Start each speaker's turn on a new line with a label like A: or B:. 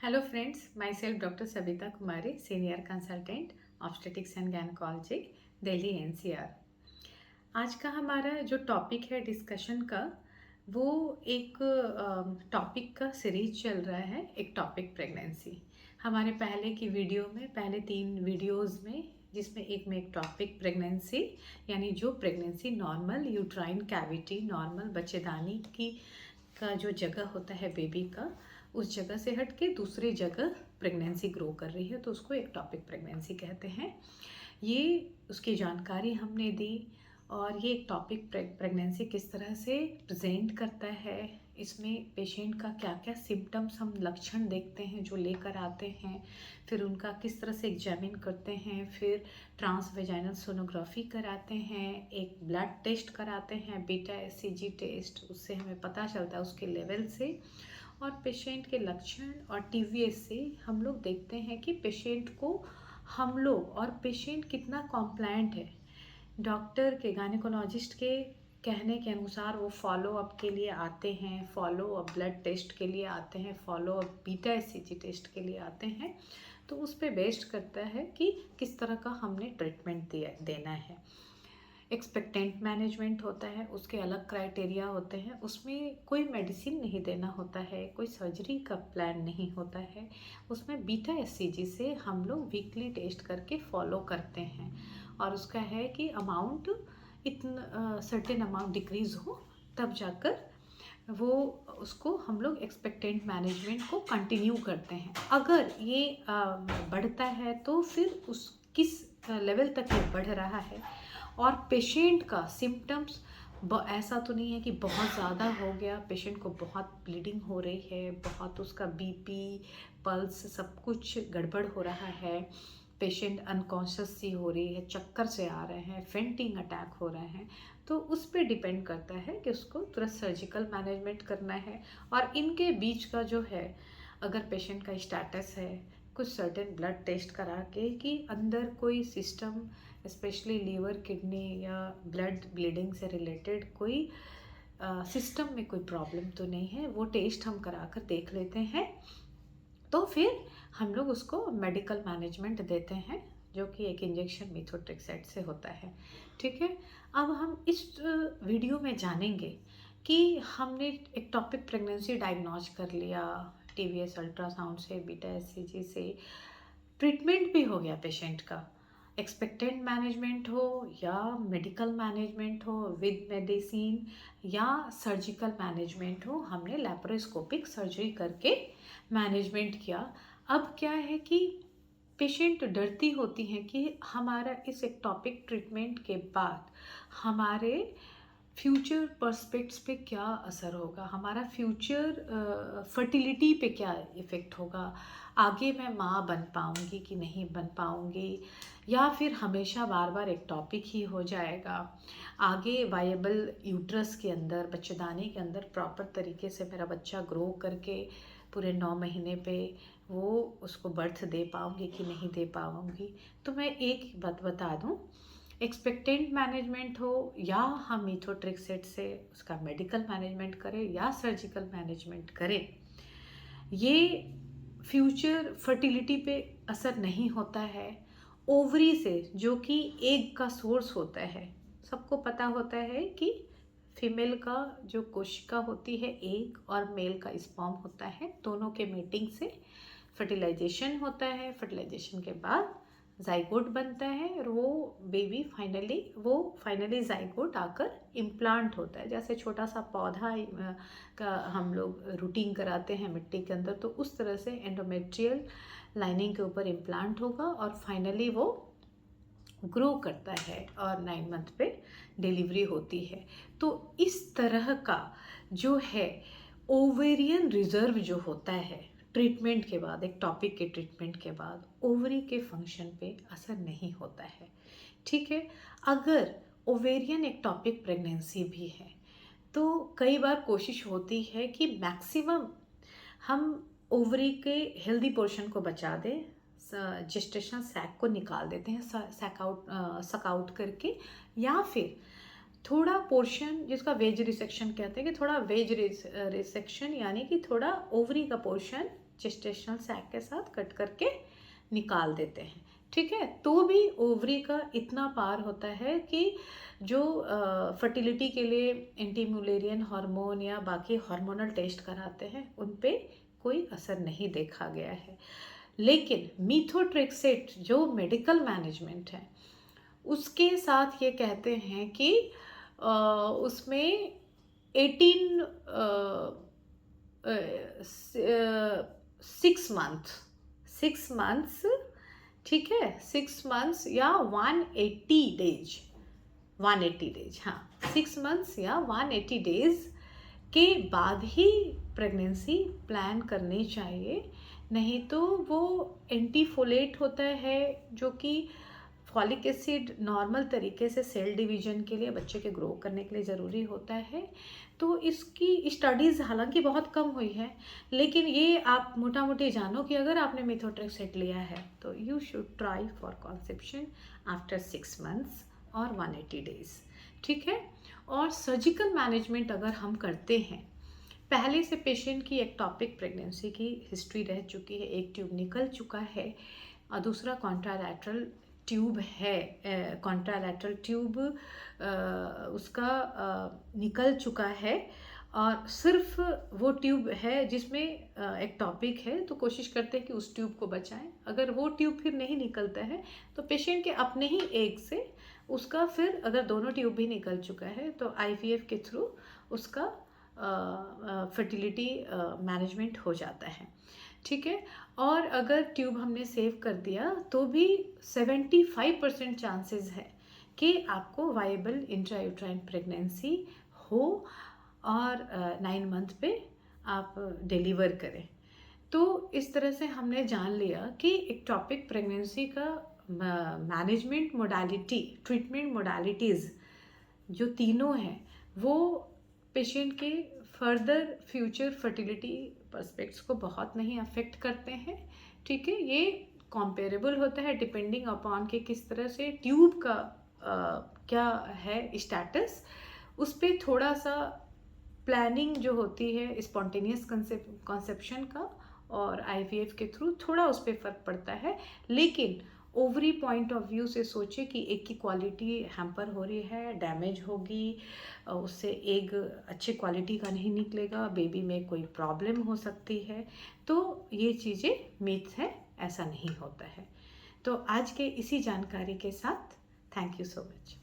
A: Hello friends, myself Dr. Sabita Kumari, Senior Consultant, Obstetrics and Gynecology, Delhi NCR। आज का हमारा जो टॉपिक है डिस्कशन का वो एक टॉपिक का सीरीज चल रहा है, एक टॉपिक प्रेगनेंसी। हमारे पहले की वीडियो में, पहले 3 वीडियोस में, जिसमें एक में एक टॉपिक प्रेगनेंसी यानी जो pregnancy normal uterine cavity, normal बच्चेदानी की का जो जगह होता है बेबी का, उस जगह से हट के दूसरी जगह प्रेगनेंसी ग्रो कर रही है तो उसको एक टॉपिक प्रेगनेंसी कहते हैं। ये उसकी जानकारी हमने दी और ये एक टॉपिक प्रेगनेंसी किस तरह से प्रेजेंट करता है, इसमें पेशेंट का क्या क्या सिम्टम्स हम लक्षण देखते हैं जो लेकर आते हैं, फिर उनका किस तरह से एग्जामिन करते हैं, फिर ट्रांसवेजाइनल सोनोग्राफी कराते हैं, एक ब्लड टेस्ट कराते हैं, बीटा एचसीजी टेस्ट, उससे हमें पता चलता है उसके लेवल से, और पेशेंट के लक्षण और टीवीएस से हम लोग देखते हैं कि पेशेंट को हम लोग और पेशेंट कितना कॉम्प्लायंट है। डॉक्टर के, गायनेकोलॉजिस्ट के कहने के अनुसार वो फॉलो अप के लिए आते हैं, फॉलो अप ब्लड टेस्ट के लिए आते हैं, follow up beta HCG test के लिए आते हैं, तो उस पर बेस्ड करता है कि किस तरह का हमने ट्रीटमेंट देना है। एक्सपेक्टेंट मैनेजमेंट होता है, उसके अलग क्राइटेरिया होते हैं, उसमें कोई मेडिसिन नहीं देना होता है, कोई सर्जरी का प्लान नहीं होता है, उसमें बीटा एचसीजी से हम लोग वीकली टेस्ट करके फॉलो करते हैं और उसका है कि अमाउंट इतना सर्टेन अमाउंट डिक्रीज हो तब जाकर वो उसको हम लोग एक्सपेक्टेंट मैनेजमेंट को कंटिन्यू करते हैं। अगर ये बढ़ता है तो फिर उस किस लेवल तक ये बढ़ रहा है और पेशेंट का सिम्टम्स ऐसा तो नहीं है कि बहुत ज़्यादा हो गया, पेशेंट को बहुत ब्लीडिंग हो रही है, बहुत उसका बीपी, पल्स सब कुछ गड़बड़ हो रहा है, पेशेंट अनकॉन्शियस सी हो रही है, चक्कर से आ रहे हैं, फेंटिंग अटैक हो रहे हैं, तो उस पर डिपेंड करता है कि उसको तुरंत सर्जिकल मैनेजमेंट करना है। और इनके बीच का जो है, अगर पेशेंट का स्टेटस है, कुछ सर्टेन ब्लड टेस्ट करा के कि अंदर कोई सिस्टम, स्पेशली लीवर, किडनी या ब्लड ब्लीडिंग से रिलेटेड कोई सिस्टम में कोई प्रॉब्लम तो नहीं है, वो टेस्ट हम करा कर देख लेते हैं, तो फिर हम लोग उसको मेडिकल मैनेजमेंट देते हैं, जो कि एक इंजेक्शन मीथोट्रेक्साइड से होता है। ठीक है, अब हम इस वीडियो में जानेंगे कि हमने एक टॉपिक प्रेगनेंसी डायग्नोज कर लिया, टीवीएस अल्ट्रासाउंड से, बीटा एचसीजी से, ट्रीटमेंट भी हो गया पेशेंट का, एक्सपेक्टेंट मैनेजमेंट हो या मेडिकल मैनेजमेंट हो विद मेडिसिन या सर्जिकल मैनेजमेंट हो, हमने लैप्रोस्कोपिक सर्जरी करके मैनेजमेंट किया। अब क्या है कि पेशेंट डरती होती हैं कि हमारा इस एक्टॉपिक ट्रीटमेंट के बाद हमारे फ्यूचर पर्सपेक्ट्स पे क्या असर होगा, हमारा फ्यूचर फर्टिलिटी पे क्या इफ़ेक्ट होगा, आगे मैं माँ बन पाऊँगी कि नहीं बन पाऊँगी, या फिर हमेशा बार बार एक टॉपिक ही हो जाएगा, आगे वायबल यूट्रस के अंदर, बच्चेदानी के अंदर प्रॉपर तरीके से मेरा बच्चा ग्रो करके पूरे 9 महीने पे वो उसको बर्थ दे पाऊँगी कि नहीं दे पाऊँगी। तो मैं एक बात बता दूँ, एक्सपेक्टेंट मैनेजमेंट हो या हम मीथोट्रेक्सेट से उसका मेडिकल मैनेजमेंट करें या सर्जिकल मैनेजमेंट करें, ये फ्यूचर फर्टिलिटी पे असर नहीं होता है। ओवरी से, जो कि एग का सोर्स होता है, सबको पता होता है कि फीमेल का जो कोशिका होती है एग और मेल का स्पर्म होता है, दोनों के मीटिंग से फर्टिलाइजेशन होता है, फर्टिलाइजेशन के बाद जाइगोट बनता है और वो बेबी फाइनली जाइगोट आकर इम्प्लांट होता है। जैसे छोटा सा पौधा का हम लोग रूटिंग कराते हैं मिट्टी के अंदर, तो उस तरह से एंडोमेट्रियल लाइनिंग के ऊपर इम्प्लांट होगा और फाइनली वो ग्रो करता है और 9 मंथ पे डिलीवरी होती है। तो इस तरह का जो है ओवेरियन रिजर्व जो होता है ट्रीटमेंट के बाद, एक टॉपिक के ट्रीटमेंट के बाद ओवरी के फंक्शन पे असर नहीं होता है। ठीक है, अगर ओवेरियन एक टॉपिक प्रेगनेंसी भी है तो कई बार कोशिश होती है कि मैक्सिमम हम ओवरी के हेल्दी पोर्शन को बचा दें, जेस्टेशनल सैक को निकाल देते हैं, सक आउट करके, या फिर थोड़ा पोर्शन जिसका वेज रिसेक्शन कहते हैं कि थोड़ा वेज रिसेक्शन यानी कि थोड़ा ओवरी का पोर्शन जेस्टेशनल सैक के साथ कट करके निकाल देते हैं, ठीक है। तो भी ओवरी का इतना पार होता है कि जो फर्टिलिटी के लिए एंटी म्यूलेरियन हार्मोन या बाकी हार्मोनल टेस्ट कराते हैं उन पे कोई असर नहीं देखा गया है। लेकिन मीथोट्रेक्सेट जो मेडिकल मैनेजमेंट है उसके साथ ये कहते हैं कि उसमें 18 6 मंथ्स, ठीक है, 6 मंथ्स या 180 डेज, 180 डेज, हाँ, 6 मंथ्स या 180 डेज के बाद ही प्रेगनेंसी प्लान करनी चाहिए। नहीं तो वो एंटीफोलेट होता है जो कि फॉलिक एसिड नॉर्मल तरीके से सेल डिवीजन के लिए, बच्चे के ग्रो करने के लिए ज़रूरी होता है। तो इसकी स्टडीज़ हालांकि बहुत कम हुई है, लेकिन ये आप मोटा मोटी जानो कि अगर आपने मीथोट्रेक्सेट लिया है तो you should try for conception after 6 months और 180 डेज, ठीक है। और सर्जिकल मैनेजमेंट अगर हम करते हैं, पहले से पेशेंट की एक्टोपिक प्रेगनेंसी की हिस्ट्री रह चुकी है, एक ट्यूब निकल चुका है और दूसरा कॉन्ट्रालैटरल ट्यूब है, कॉन्ट्रालैटरल ट्यूब उसका निकल चुका है और सिर्फ वो ट्यूब है जिसमें एक्टोपिक है, तो कोशिश करते हैं कि उस ट्यूब को बचाएं। अगर वो ट्यूब फिर नहीं निकलता है तो पेशेंट के अपने ही एग से उसका फिर, अगर दोनों ट्यूब भी निकल चुका है तो आईवीएफ के थ्रू उसका फर्टिलिटी मैनेजमेंट हो जाता है, ठीक है। और अगर ट्यूब हमने सेव कर दिया तो भी 75% चांसेस है कि आपको वाइबल इंट्रायूट्राइन प्रेगनेंसी हो और 9 मंथ पे आप डिलीवर करें। तो इस तरह से हमने जान लिया कि एक्टोपिक प्रेगनेंसी का मैनेजमेंट मोडालिटी, ट्रीटमेंट मोडालिटीज़ जो तीनों हैं वो पेशेंट के फर्दर फ्यूचर फर्टिलिटी पर्सपेक्ट्स को बहुत नहीं अफेक्ट करते हैं, ठीक है। ये कॉम्पेरेबल होता है डिपेंडिंग अपॉन के किस तरह से ट्यूब का क्या है स्टेटस, उस पर थोड़ा सा प्लानिंग जो होती है स्पॉन्टेनियस कंसेप्शन का और आईवीएफ के थ्रू थोड़ा उस पर फ़र्क पड़ता है। लेकिन ओवरी पॉइंट ऑफ व्यू से सोचे कि एक की क्वालिटी हैम्पर हो रही है, डैमेज होगी, उससे एग अच्छी क्वालिटी का नहीं निकलेगा, बेबी में कोई प्रॉब्लम हो सकती है, तो ये चीज़ें मिथ है, ऐसा नहीं होता है। तो आज के इसी जानकारी के साथ थैंक यू सो मच।